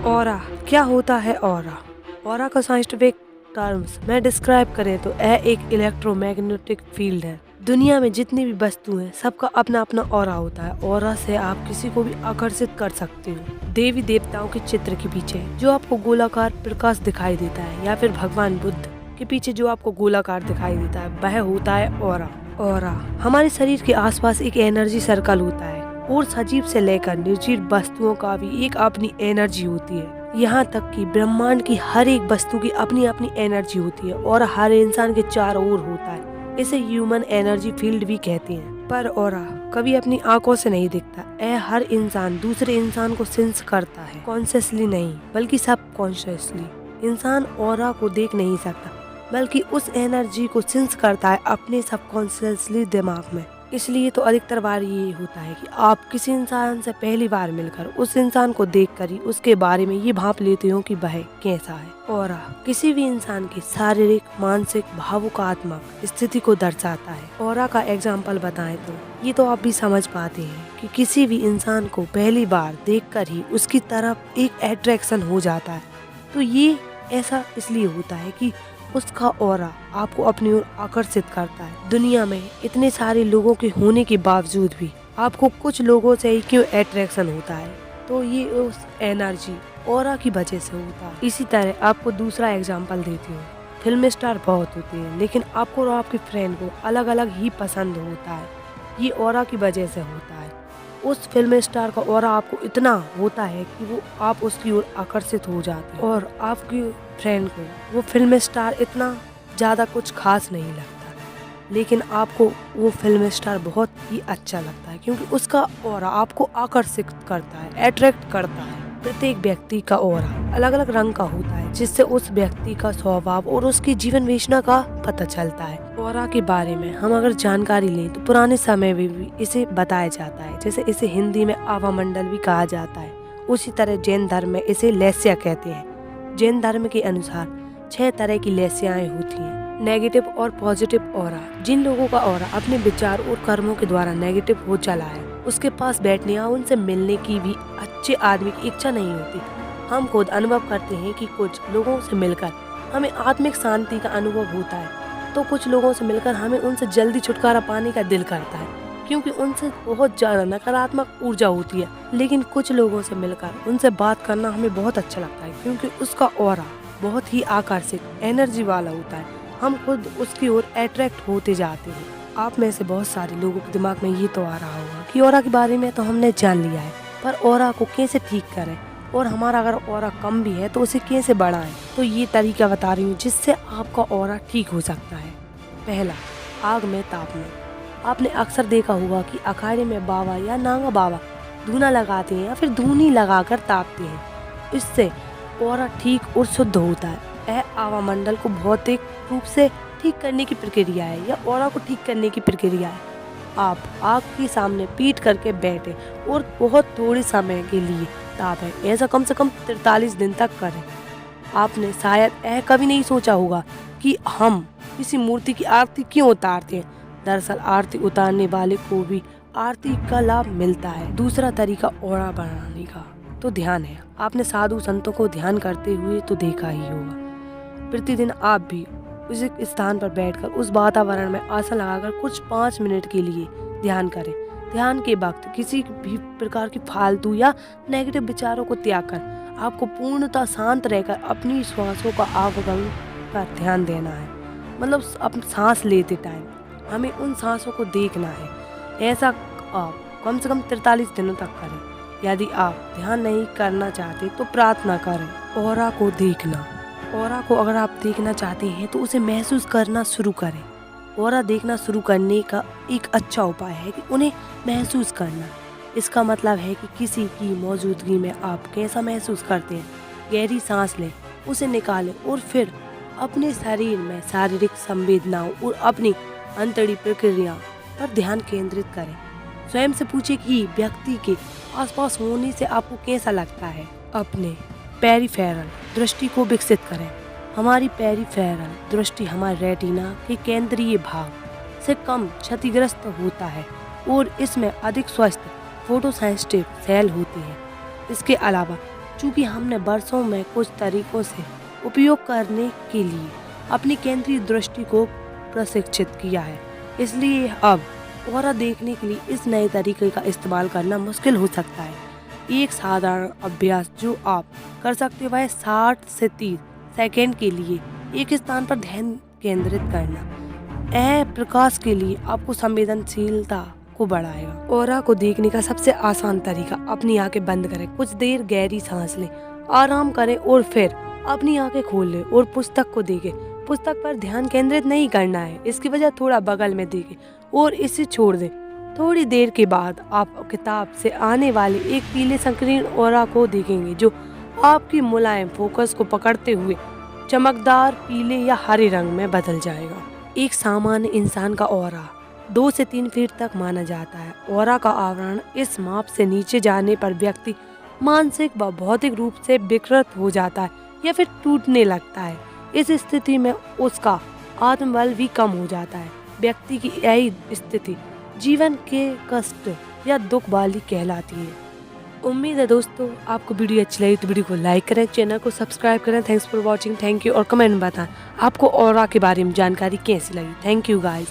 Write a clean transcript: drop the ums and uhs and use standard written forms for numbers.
Aura क्या होता है? ऑरा का साइंटिफिक टर्म्स में डिस्क्राइब करें तो यह एक इलेक्ट्रोमैग्नेटिक फील्ड है। दुनिया में जितनी भी वस्तु हैं सबका अपना अपना ऑरा होता है। ऑरा से आप किसी को भी आकर्षित कर सकते हो। देवी देवताओं के चित्र के पीछे जो आपको गोलाकार प्रकाश दिखाई देता है, या फिर भगवान बुद्ध के पीछे जो आपको गोलाकार दिखाई देता है, वह होता है ऑरा। ऑरा हमारे शरीर के आसपास एक एनर्जी सर्कल होता है, और सजीव से लेकर निर्जीव वस्तुओं का भी एक अपनी एनर्जी होती है। यहाँ तक कि ब्रह्मांड की हर एक वस्तु की अपनी अपनी एनर्जी होती है, और हर इंसान के चारों ओर होता है। इसे ह्यूमन एनर्जी फील्ड भी कहते हैं। पर ऑरा कभी अपनी आंखों से नहीं दिखता। यह हर इंसान दूसरे इंसान को सेंस करता है, कॉन्शियसली नहीं बल्कि सब कॉन्शियसली। इंसान ऑरा को देख नहीं सकता, बल्कि उस एनर्जी को सेंस करता है अपने सबकॉन्शियसली दिमाग में। इसलिए तो अधिकतर बार ये होता है कि आप किसी इंसान से पहली बार मिलकर उस इंसान को देखकर ही उसके बारे में ये भाप लेते हो कि वह कैसा है। ऑरा किसी भी इंसान की शारीरिक, मानसिक, भावुकात्मक स्थिति को दर्शाता है। ऑरा का एग्जाम्पल बताएं तो ये तो आप भी समझ पाते हैं कि किसी भी इंसान को पहली बार देखकर ही उसकी तरफ एक अट्रैक्शन हो जाता है। तो ये ऐसा इसलिए होता है कि उसका ऑरा आपको अपनी ओर आकर्षित करता है। दुनिया में इतने सारे लोगों के होने के बावजूद भी आपको कुछ लोगों से ही क्यों अट्रैक्शन होता है? तो ये उस एनर्जी ऑरा की वजह से होता है। इसी तरह आपको दूसरा एग्जांपल देती हूँ। फिल्म स्टार बहुत होते हैं, लेकिन आपको और आपके फ्रेंड को अलग अलग ही पसंद होता है। ये ऑरा की वजह से होता है। उस फिल्म स्टार का ऑरा आपको इतना होता है कि वो आप उसकी ओर आकर्षित हो जाते हैं, और आपकी फ्रेंड को वो फिल्म स्टार इतना ज़्यादा कुछ खास नहीं लगता, लेकिन आपको वो फिल्म स्टार बहुत ही अच्छा लगता है, क्योंकि उसका ऑरा आपको आकर्षित करता है, अट्रैक्ट करता है। प्रत्येक व्यक्ति का ऑरा अलग अलग रंग का होता है, जिससे उस व्यक्ति का स्वभाव और उसकी जीवन वेशना का पता चलता है। ऑरा के बारे में हम अगर जानकारी लें तो पुराने समय में भी इसे बताया जाता है। जैसे इसे हिंदी में आवा मंडल भी कहा जाता है। उसी तरह जैन धर्म में इसे लेस्या कहते हैं। जैन धर्म के अनुसार 6 तरह की लेस्याएं होती हैं। नेगेटिव और पॉजिटिव ऑरा। जिन लोगों का ऑरा अपने विचार और कर्मों के द्वारा नेगेटिव हो चला है, उसके पास बैठने या उनसे मिलने की भी अच्छे आदमी की इच्छा नहीं होती। हम खुद अनुभव करते हैं कि कुछ लोगों से मिलकर हमें आत्मिक शांति का अनुभव होता है, तो कुछ लोगों से मिलकर हमें उनसे जल्दी छुटकारा पाने का दिल करता है, क्योंकि उनसे बहुत ज़्यादा नकारात्मक ऊर्जा होती है। लेकिन कुछ लोगों से मिलकर उनसे बात करना हमें बहुत अच्छा लगता है, क्योंकि उसका ऑरा बहुत ही आकर्षक एनर्जी वाला होता है। हम खुद उसकी ओर अट्रैक्ट होते जाते हैं। आप में से बहुत सारे लोगों के दिमाग में ये तो आ रहा होगा कि ऑरा के बारे में तो हमने जान लिया है, पर ऑरा को कैसे ठीक करें, और हमारा अगर ऑरा कम भी है तो उसे कैसे बढ़ाएं। तो ये तरीका बता रही हूँ जिससे आपका ऑरा ठीक हो सकता है। पहला, आग में तापना। आपने अक्सर देखा होगा कि अखाड़े में बाबा या नागा बाबा धूना लगाते हैं या फिर धूनी लगाकर तापते हैं। इससे ऑरा ठीक और शुद्ध होता है। यह आवा मंडल को भौतिक रूप से ठीक करने की प्रक्रिया है, या ऑरा को ठीक करने की प्रक्रिया है। आप आग के सामने पीठ करके बैठे और बहुत थोड़े समय के लिए तापें। ऐसा कम से कम 43 दिन तक करें। आपने शायद यह कभी नहीं सोचा होगा कि हम किसी मूर्ति की आरती क्यों उतारते हैं। दरअसल आरती उतारने वाले को भी आरती का लाभ मिलता है। दूसरा तरीका ऑरा बढ़ाने का तो ध्यान है। आपने साधु संतों को ध्यान करते हुए तो देखा ही होगा। प्रतिदिन आप भी उस स्थान पर बैठकर उस वातावरण में आसन लगाकर कुछ 5 मिनट के लिए ध्यान करें। ध्यान के वक्त किसी भी प्रकार की फालतू या नेगेटिव विचारों को त्याग कर आपको पूर्णतः शांत रहकर अपनी श्वासों का आवागमन पर ध्यान देना है। मतलब अपनी सांस लेते टाइम हमें उन सांसों को देखना है। ऐसा आप कम से कम 43 दिनों तक करें। यदि आप ध्यान नहीं करना चाहते तो प्रार्थना करें। ऑरा को देखना। ऑरा को अगर आप देखना चाहते हैं तो उसे महसूस करना शुरू करें। ऑरा देखना शुरू करने का एक अच्छा उपाय है कि उन्हें महसूस करना। इसका मतलब है कि किसी की मौजूदगी में आप कैसा महसूस करते हैं। गहरी सांस लें, उसे निकालें और फिर अपने शरीर में शारीरिक संवेदनाओं और अपनी अंतड़ी प्रक्रिया पर ध्यान केंद्रित करें। स्वयं से पूछें कि व्यक्ति के आसपास होने से आपको कैसा लगता है। अपने पेरिफेरल दृष्टि को विकसित करें। हमारी पेरिफेरल दृष्टि हमारे रेटिना के केंद्रीय भाग से कम क्षतिग्रस्त होता है, और इसमें अधिक स्वस्थ फोटोसेंसिटिव सेल होते हैं। इसके अलावा चूँकि हमने वर्षों में कुछ तरीकों से उपयोग करने के लिए अपनी केंद्रीय दृष्टि को प्रशिक्षित किया है, इसलिए अब ऑरा देखने के लिए इस नए तरीके का इस्तेमाल करना मुश्किल हो सकता है। एक साधारण अभ्यास जो आप कर सकते हो वह 60 से 30 सेकंड के लिए एक स्थान पर ध्यान केंद्रित करना प्रकाश के लिए आपको संवेदनशीलता को बढ़ाएगा। ऑरा को देखने का सबसे आसान तरीका, अपनी आंखें बंद करें, कुछ देर गहरी सांस लें, आराम करें और फिर अपनी आंखें खोल लें और पुस्तक को देखें। पुस्तक पर ध्यान केंद्रित नहीं करना है, इसकी वजह थोड़ा बगल में देखें और इसे छोड़ दें। थोड़ी देर के बाद आप किताब से आने वाले एक पीले संकीर्ण ऑरा को देखेंगे जो आपकी मुलायम फोकस को पकड़ते हुए चमकदार पीले या हरे रंग में बदल जाएगा। एक सामान्य इंसान का ऑरा 2 से 3 फीट तक माना जाता है। ऑरा का आवरण इस माप से नीचे जाने पर व्यक्ति मानसिक व भौतिक रूप से विकृत हो जाता है या फिर टूटने लगता है। इस स्थिति में उसका आत्मबल भी कम हो जाता है। व्यक्ति की यही स्थिति जीवन के कष्ट या दुख वाली कहलाती है। उम्मीद है दोस्तों आपको वीडियो अच्छी लगी तो वीडियो को लाइक करें, चैनल को सब्सक्राइब करें। Thanks for watching, thank you. और कमेंट में बताएं आपको ऑरा के बारे में जानकारी कैसी लगी। Thank you guys.